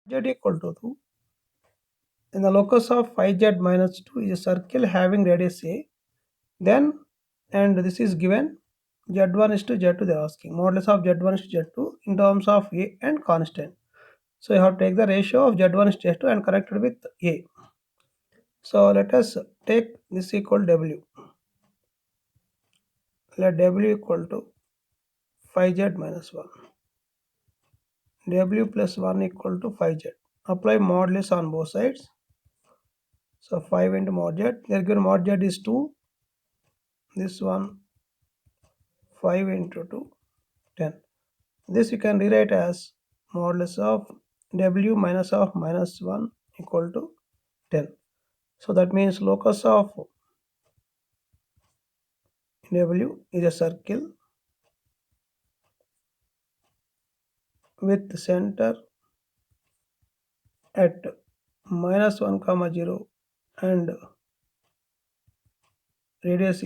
z equal to 2. In the locus of 5z minus 2 is a circle having radius a. Then, and this is given z1 is to z2 they are asking. Modulus of z1 is to z2 in terms of a and constant. So you have to take the ratio of z1 is to z2 and connect it with a. So let us take this equal w. Let w equal to 5z minus 1. W plus 1 equal to 5z. Apply modulus on both sides. So 5 into mod z. They are given mod z is 2. This one 5 into 2, 10. This you can rewrite as modulus of w minus of minus 1 equal to 10. So that means locus of w is a circle with center at minus 1 comma 0 and radius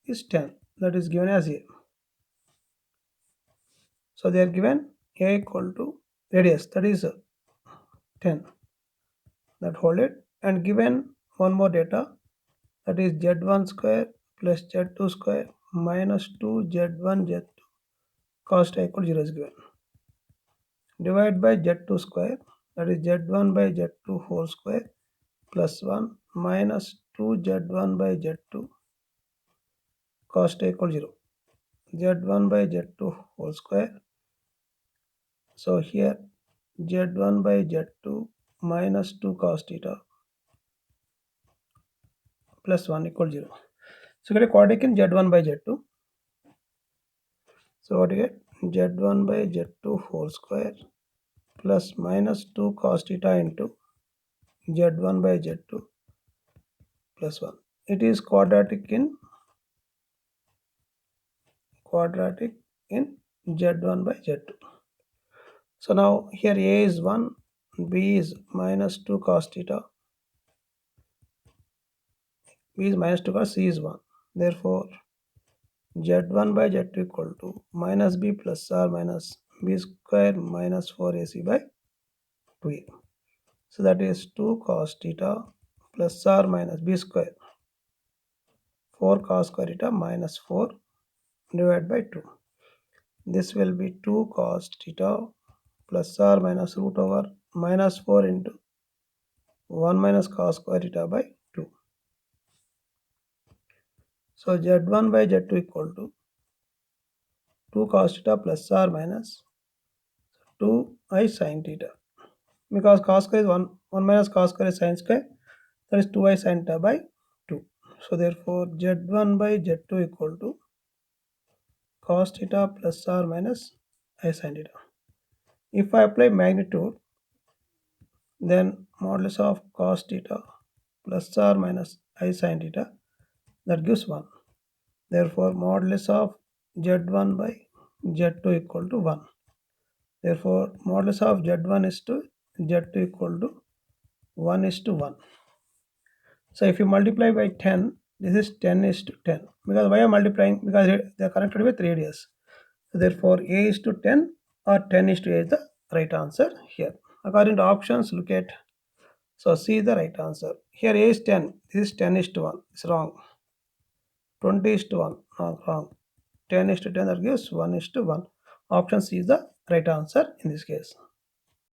is 10. That is given as a. So they are given a equal to radius, that is 10. That hold it, and given one more data, that is z1 square plus z2 square minus 2 z1 z2 cos theta equal to 0 is given. Divide by z2 square, that is z1 by z2 whole square plus 1 minus 2 z1 by z2 cos theta equal to 0. z1 by z2 whole square. So here z1 by z2 minus 2 cos theta plus 1 equal to 0. So get a quadratic in z1 by z2. So what you get? z1 by z2 whole square plus minus 2 cos theta into z1 by z2 plus 1. It is quadratic in z1 by z2. So now here a is 1, b is minus 2 cos theta, b is minus 2 cos, c is 1. Therefore z1 by z2 equal to minus b plus r minus b square minus 4ac by 2a. So that is 2 cos theta plus r minus b square 4 cos square theta minus 4 divided by 2. This will be 2 cos theta plus r minus root over minus 4 into 1 minus cos square theta by 2. So z1 by z2 equal to 2 cos theta plus r minus 2i sin theta. Because cos square is 1 minus cos square is sin square, that is 2i sin theta by 2. So therefore z1 by z2 equal to cos theta plus r minus I sin theta. If I apply magnitude, then modulus of cos theta plus r minus I sin theta, that gives 1. Therefore modulus of z1 by z2 equal to 1. Therefore modulus of z1 is to z2 equal to 1 is to 1. So if you multiply by 10, this is 10 is to 10. Because why I am multiplying? Because they are connected with radius. So therefore a is to 10 or 10 is to a is the right answer here. According to options, look at. So C is the right answer. Here a is 10. This is 10 is to 1. It's wrong. 20 is to 1. No, wrong. 10 is to 10, that gives 1 is to 1. Option C is the right answer in this case.